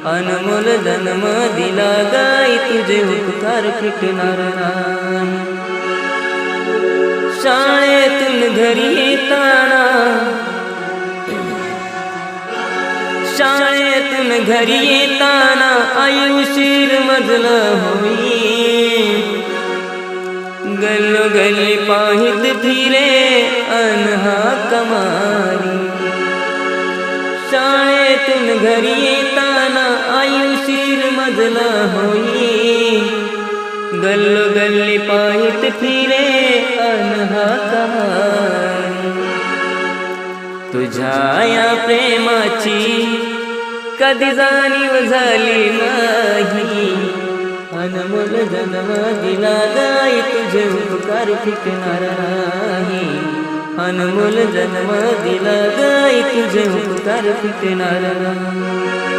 अनमोल जन्म दिला गाई, तुझे उपकार फिटणार नाही. शाळेतून घरी येताना, शाळेतून घरी येताना आई उशीर मजला होई. गल्लोगल्ली पाहित फिरे अन हाक मारी. शाळेतून घरी येताना आई उशीर मजला होई. गल्लोगल्ली पाहित फिरे अन हाक मारी. तुझ्या या प्रेमाची कधी जाणीव झाली नाही. अनमोल जन्म दिला गाई, तुझे उपकार फिटणार नाही. अनमोल जन्म दिला गाई, तुझे उपकार फिटणार नाही.